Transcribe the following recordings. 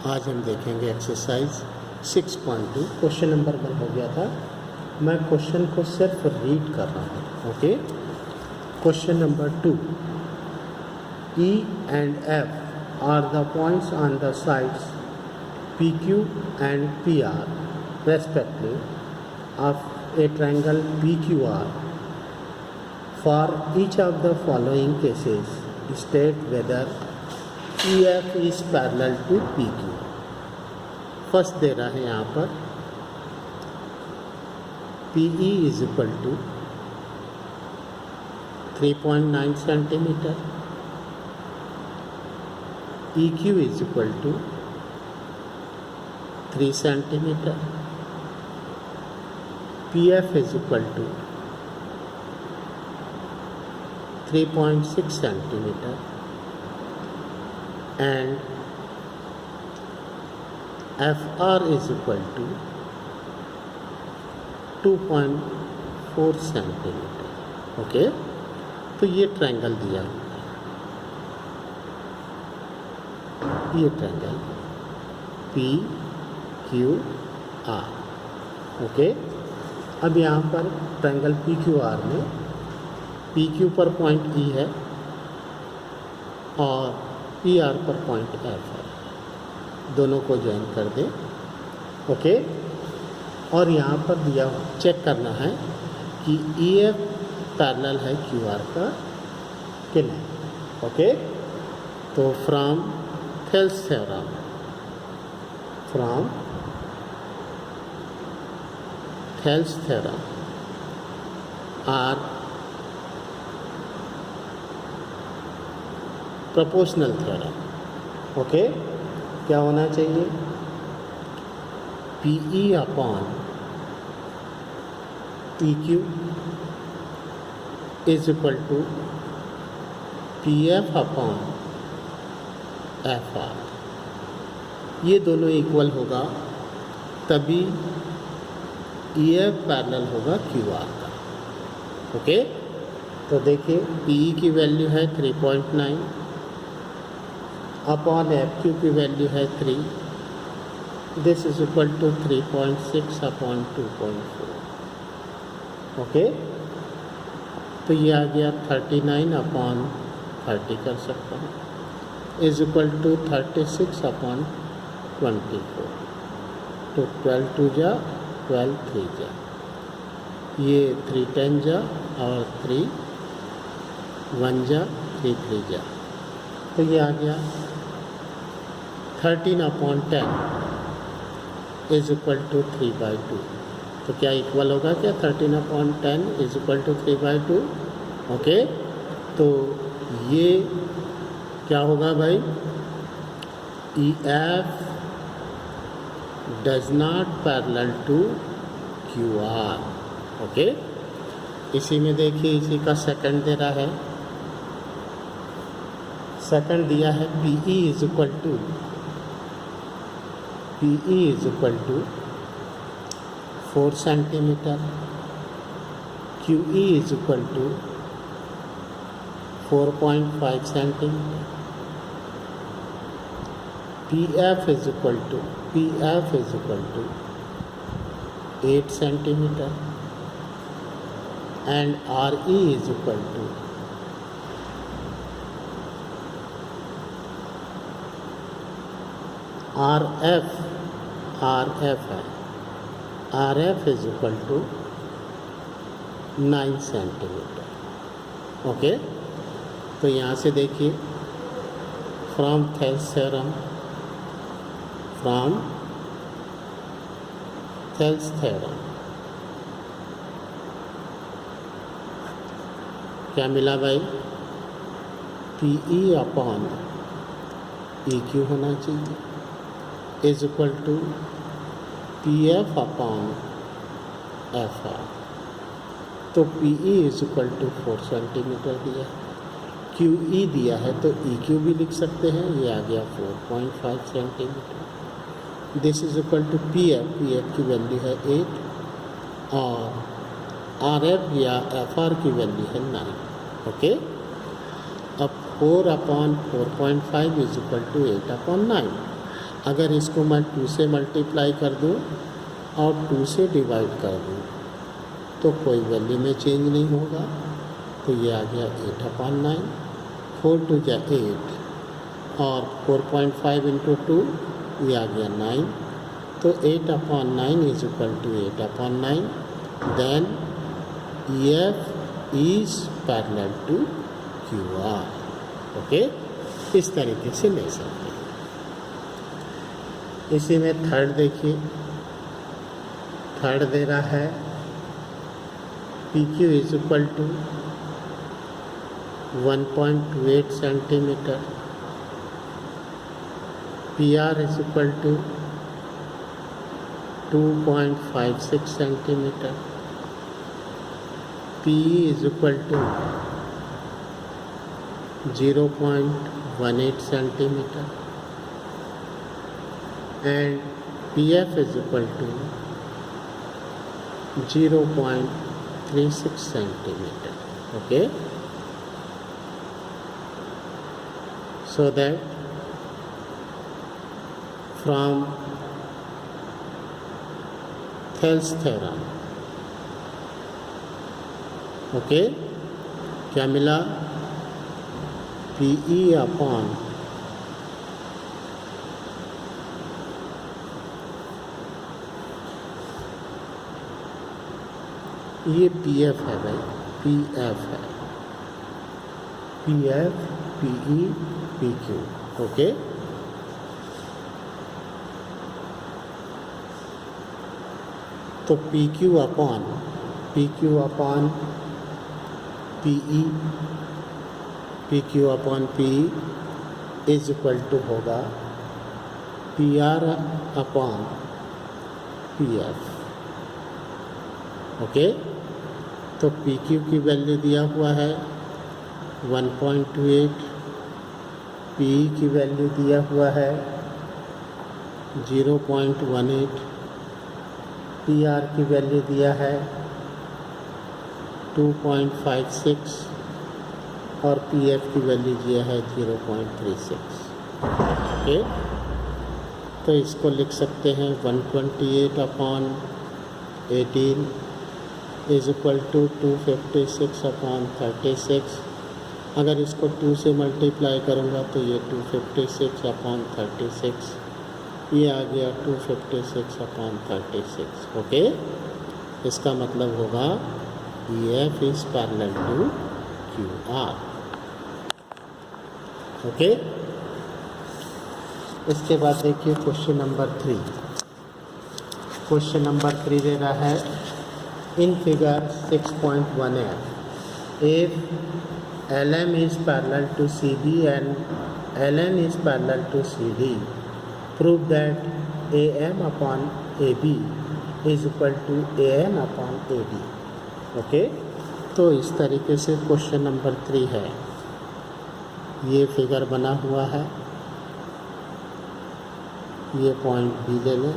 आज हम देखेंगे एक्सरसाइज 6.2। क्वेश्चन नंबर 1 हो गया था। मैं क्वेश्चन को सिर्फ रीड कर रहा हूँ। Okay, question number 2, E and F are the points on the sides PQ and PR respectively of a triangle PQR. For each of the following cases, state whether EF is parallel to PQ. First दे रहा है यहाँ पर PE is equal to 3.9 centimetre, EQ is equal to 3 centimetre, PF is equal to 3.6 centimetre and FR is equal to 2.4 centimetre. Okay, तो ये triangle दिया हुआ है, ये ट्रायंगल PQR। ओके, अब यहाँ पर ट्रायंगल PQR में PQ पर पॉइंट E है और PR पर पॉइंट F है, दोनों को ज्वाइन कर दें। ओके, और यहाँ पर दिया चेक करना है कि EF पैरेलल है QR का कि नहीं। ओके, तो from Thales theorem, or proportional theorem. Okay, क्या होना चाहिए? PE upon PQ is equal to PF upon FR। ये दोनों इक्वल होगा तभी EF पैरेलल होगा QR का। ओके, तो देखिए PE की वैल्यू है 3.9 अपॉन FQ की वैल्यू है 3, this is equal to 3.6 upon 2.4। Okay, तो ये आ गया 39 अपॉन 30 कर सकता हूँ, इज इक्वल टू 36 अपॉन 24। तो 12 2 जा 12 3 जा, ये 3 10 जा और 3 1 जा 3 3 जा, तो ये आ गया 13 अपॉन 10 इज इक्वल टू 3/2। तो क्या इक्वल होगा क्या? 13 upon 10 is equal to 3/2। Okay, तो ये क्या होगा भाई? EF does not parallel to QR। Okay, इसी में देखिए, इसी का सेकंड दे रहा है। सेकंड दिया है PE is equal to 4 centimetre, QE is equal to 4.5 centimetre, PF is equal to 8 centimetre and RE is equal to 9 centimetre. Okay, तो यहाँ से देखिए फ्रॉम थेल्स थ्योरम क्या मिला भाई? PE अपॉन EQ होना चाहिए is equal to PF upon FR। तो PE is equal to 4 centimetre दिया, QE दिया है तो EQ भी लिख सकते हैं, ये आ गया 4.5 centimetre. This is equal to PF की वैल्यू है 8 और RF या FR की वैल्यू है 9। ओके, अब 4/4.5 इज इक्वल टू 8/9। अगर इसको मैं 2 से मल्टीप्लाई कर दूँ और 2 से डिवाइड कर दूँ तो कोई वैल्यू में चेंज नहीं होगा। तो ये आ गया 8/9, 4 2 जा 8 और 4.5 इंटू 2 ये आ गया 9। तो 8/9 is equal to 8/9। Then EF is parallel to QR। Okay, इस तरीके से ले सकते हैं। इसी में थर्ड देखिए, थर्ड दे रहा है PQ is equal to 1.28 centimetre, PR is equal to 2.56 centimetre, PE is equal to 0.18 centimetre and PF is equal to 0.36 centimetre. Okay, so that from Thales theorem, okay, क्या मिला? PE अपॉन ये PF है भाई, PF है, PF PE PQ। Okay, तो PQ upon PE, PQ upon PE is equal to होगा PR upon PF। Okay, तो PQ की वैल्यू दिया हुआ है 1.28, PE की वैल्यू दिया हुआ है 0.18, PR की वैल्यू दिया है 2.56 और PF की वैल्यू दिया है 0.36। ओके, तो इसको लिख सकते हैं 128/18 इज इक्वल टू 256/36। अगर इसको 2 से मल्टीप्लाई करूँगा तो ये 256/36, ये आ गया 256/36। ओके, इसका मतलब होगा EF is parallel to QR। Okay, इसके बाद देखिए क्वेश्चन नंबर 3। क्वेश्चन नंबर 3 दे रहा है in figure 6.1F if LM is parallel to CB and LN is parallel to CD, prove that AM upon AB is equal to AN upon AD। Okay, तो इस तरीके से question number 3 है। ये figure बना हुआ है, ये पॉइंट B ले लें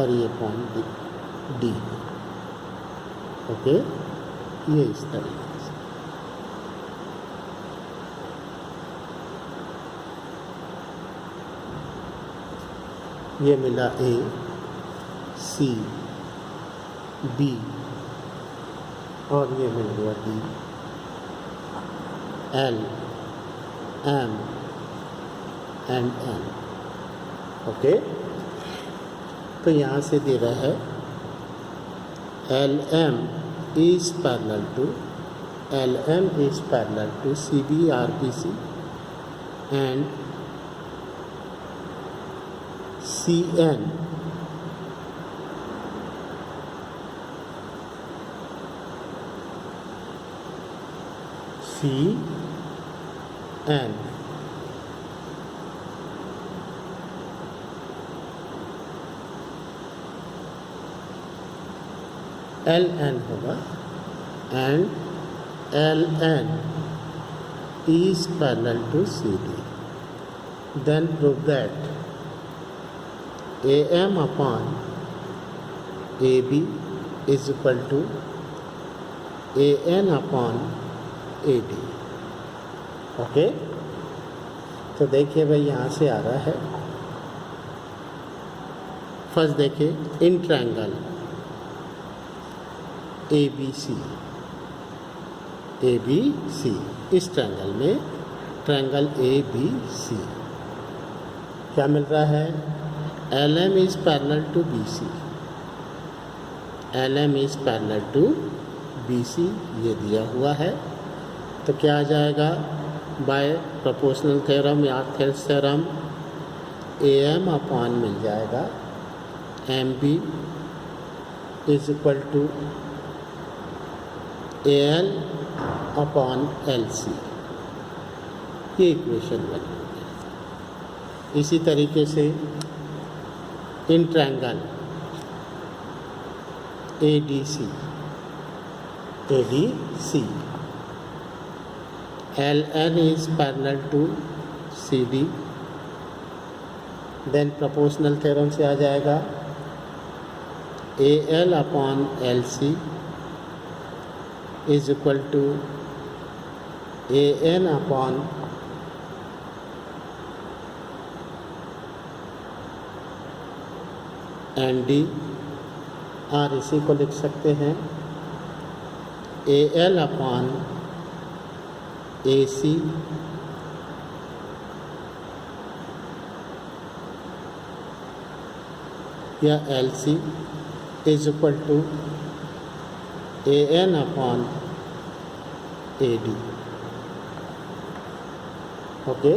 और ये पॉइंट D। ओके, ये इस तरीके से। ये मिला A, C, B और ये मिल गया D, L, M and N। Okay, तो यहाँ से दे रहा है LM is parallel to CB RBC and CN LN होगा and LN is parallel to CD. Then prove that AM upon AB is equal to AN upon AD। Okay, तो देखिए भाई यहाँ से आ रहा है फर्स्ट देखिए, इन ट्रायंगल ए बी सी, इस ट्रायंगल में ट्रायंगल ए बी सी क्या मिल रहा है? L M is parallel to B C, L M is parallel to B C, ये दिया हुआ है। तो क्या आ जाएगा? बाय प्रोपोर्शनल थ्योरम या Thales theorem A M upon मिल जाएगा M B is equal to A L upon L C, ये इक्वेशन बनी। इसी तरीके से in triangle A D C L N is parallel to C D, then proportional theorem से आ जाएगा A L upon L C is equal to A N upon N D, और इसी को लिख सकते हैं ए एल अपॉन ए सी या L C is equal to A N upon A D. Okay,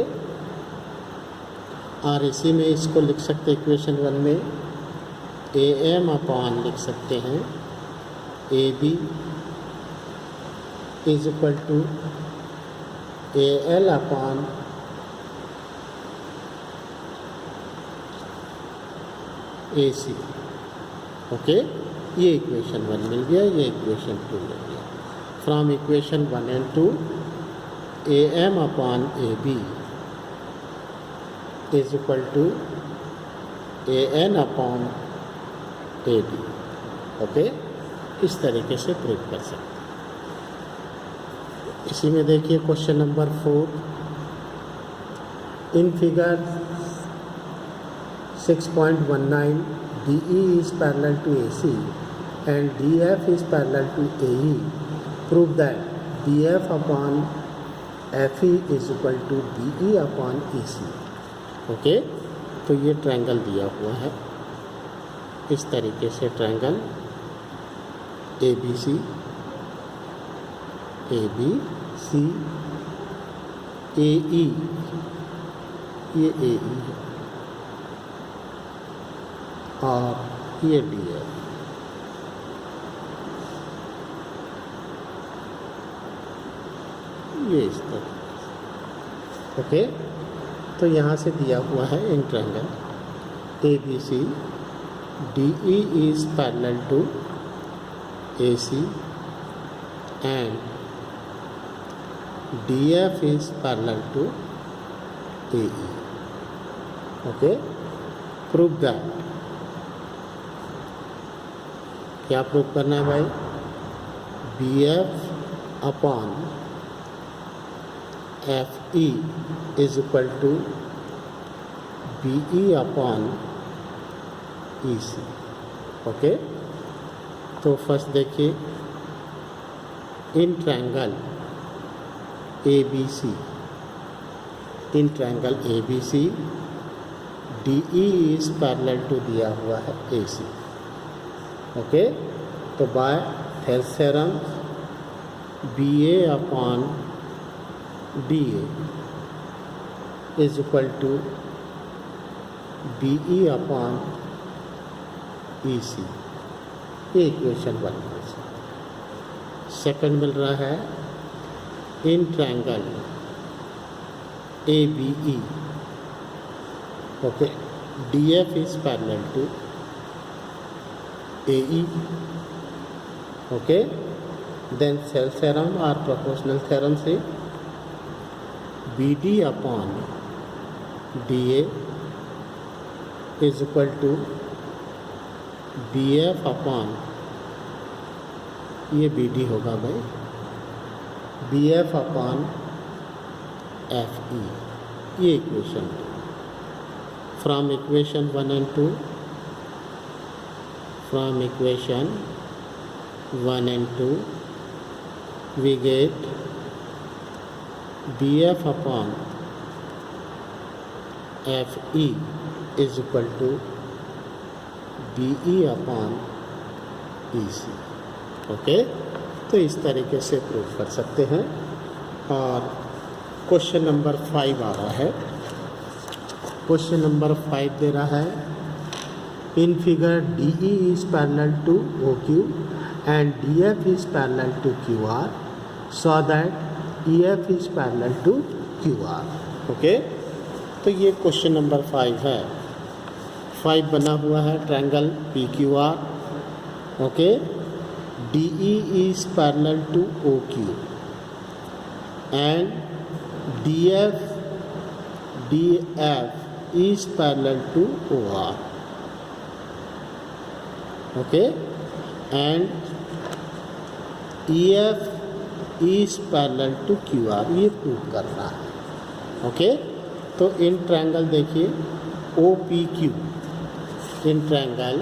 और इसी में इसको लिख सकते इक्वेशन 1 में ए एम अपॉन लिख सकते हैं A B is equal to A L upon A C. Okay, ये इक्वेशन 1 मिल गया, ये इक्वेशन 2 मिल गया। From equation 1 and 2 A M upon A B is equal to A N upon A D. Okay, इस तरीके से प्रूव कर सकते हैं। इसी में देखिए question number 4, in figure 6.19 DE is parallel to AC and DF is parallel to AE. Prove that BF upon FE is equal to BE upon AC. Okay, तो ये ट्रायंगल दिया हुआ है इस तरीके से, ट्रायंगल ए बी सी ए ई, ये ए ई है और ये डी है। ये इस तरह। ओके, तो यहाँ से दिया हुआ है in triangle A B C D E is parallel to A C and D F is parallel to A E. Okay, prove that, क्या प्रूव करना है भाई? B F upon F E is equal to B E upon E C. Okay, तो first देखिए, in triangle A B C, in triangle A B C D E is parallel to दिया हुआ है A C. Okay, तो by Thales theorem B A upon D A is equal to B E upon E C, ये equation 1 है। Second मिल रहा है in triangle A B E. Okay, D F is parallel to A E. Okay, then Thales theorem और proportional theorem से B D upon D A is equal to B F upon, ये B D होगा भाई, B F upon F E, ये equation 2। From equation 1 and 2 from equation 1 and 2 we get BF upon FE is equal to BE upon EC. Okay, तो इस तरीके से prove कर सकते हैं। और क्वेश्चन नंबर 5 आ रहा है। क्वेश्चन नंबर 5 दे रहा है, in figure DE is parallel to OQ and DF is parallel to QR so that EF is parallel to QR. Okay, तो ये क्वेश्चन नंबर 5 है। 5 बना हुआ है triangle PQR। Okay, DE is parallel to OQ and DF is parallel to OR. Okay, and EF is parallel to QR, ये prove करना है। Okay, तो इन ट्रायंगल देखिए OPQ, in triangle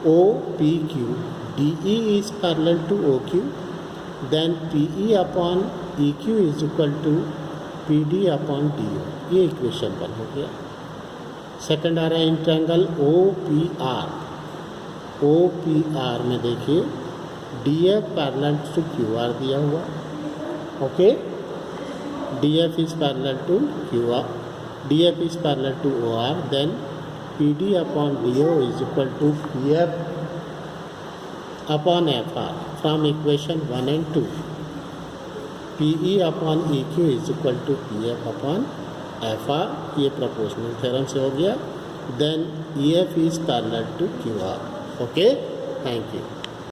OPQ DE is parallel to OQ, then PE upon EQ is equal to PD upon DO, ये equation बन हो गया। Second आ रहा है इन ट्रायंगल OPR में देखिए DF पैरेलल टू QR दिया हुआ। Okay, DF is parallel to QR, DF is parallel to OR, then PD upon DO is equal to PF upon FR from equation 1 and 2. PE upon EQ is equal to PF upon FR, ये proportional theorem से हो गया। Then EF is parallel to QR. Okay, thank you.